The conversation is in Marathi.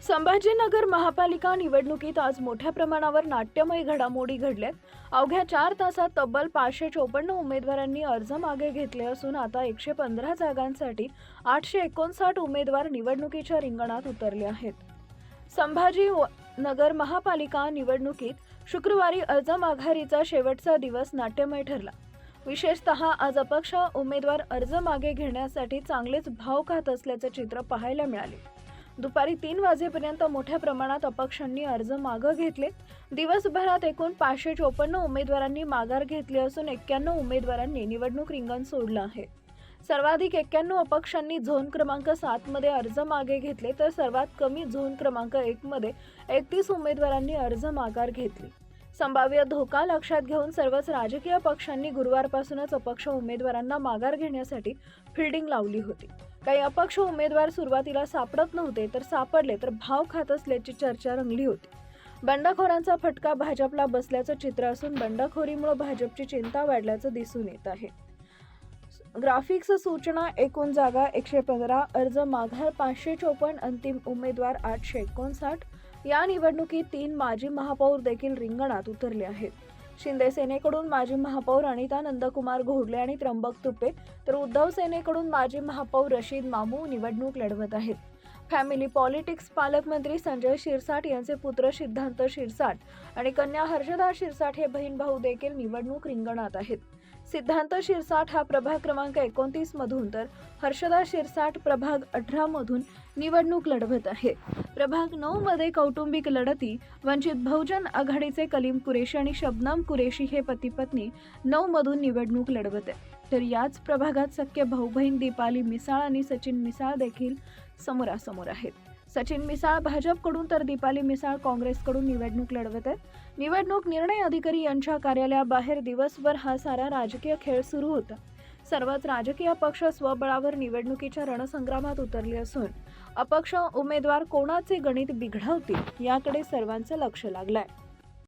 संभाजीनगर महापालिका निवडणुकीत आज मोठ्या प्रमाणावर नाट्यमय घडामोडी घडल्यात. अवघ्या 4 तासात तब्बल 554 उमेदवारांनी अर्ज मागे घेतले असून आता 115 जागांसाठी 859 उमेदवार निवडणुकीच्या रिंगणात उतरले आहेत. संभाजीनगर महापालिका निवडणुकीत शुक्रवारी अर्ज माघारीचा शेवटचा दिवस नाट्यमय ठरला. विशेषतः आज अपक्ष उमेदवार अर्ज मागे घेण्यासाठी चांगलेच भाव खात असल्याचे चित्र पाहायला मिळाले. दुपारी 3 वाजेपर्यंत मोठ्या प्रमाणात अपक्षांनी अर्ज मागे घेतले. दिवसभरात एकूण 554 उमेदवारांनी माघार घेतली असून 91 उमेदवारांनी निवडणूक रिंगण सोडलं आहे. सर्वाधिक 91 अपक्षांनी झोन क्रमांक 7 मध्ये अर्ज मागे घेतले तर सर्वात कमी झोन क्रमांक 1 मध्ये 31 उमेदवारांनी अर्ज माघार घेतली. संभाव्य धोका लक्षात घेऊन सर्वच राजकीय पक्षांनी गुरुवारपासूनच अपक्ष उमेदवारांना माघार घेण्यासाठी फिल्डिंग लावली होती. काही अपक्ष उमेदवार सुरुवातीला सापडत नव्हते तर सापडले तर भाव खात असल्याची चर्चा रंगली होती. बंडखोरांचा फटका भाजपला बसल्याचं चित्र असून बंडखोरीमुळे भाजपची चिंता वाढल्याचं दिसून येत आहे. ग्राफिक्स सूचना एकूण जागा 115, अर्ज माघार 554, अंतिम उमेदवार 859. या निवडणुकीत 3 माजी महापौर देखील रिंगणात उतरले आहेत. शिंदे सेनेकडून माजी महापौर अनिता नंदकुमार घोडले आणि त्र्यंबक तुपे तर उद्धव सेनेकडून माजी महापौर रशीद मामू निवडणूक लढवत आहेत. फॅमिली पॉलिटिक्स पालकमंत्री संजय शिरसाट यांचे पुत्र सिद्धांत शिरसाट आणि कन्या हर्षदा शिरसाट हे बहीण भाऊ देखील निवडणूक रिंगणात आहेत. सिद्धांत शिरसाट हा प्रभाग क्रमांक 29 मधून तर हर्षदा शिरसाट प्रभाग 18 मधून निवडणूक लढवत आहे. प्रभाग 9 मध्ये कौटुंबिक लढती वंचित बहुजन आघाडीचे कलीम कुरेशी आणि शबनम कुरेशी हे पती पत्नी 9 मधून निवडणूक लढवत आहेत. तर याच प्रभागात सख्य भाऊ बहीण दीपाली मिसाळ आणि सचिन मिसाळ देखील समोरासमोर आहेत. सचिन मिसाळ भाजपकडून तर दीपाली मिसाळ काँग्रेसकडून निवडणूक लढवत आहेत. निवडणूक निर्णय अधिकारी यांच्या कार्यालयाबाहेर दिवसभर हा सारा राजकीय खेळ सुरू होता. सर्वच राजकीय पक्ष स्वबळावर निवडणुकीच्या रणसंग्रामात उतरले असून अपक्ष उमेदवार कोणाचे गणित बिघडवतील याकडे सर्वांचं लक्ष लागलंय.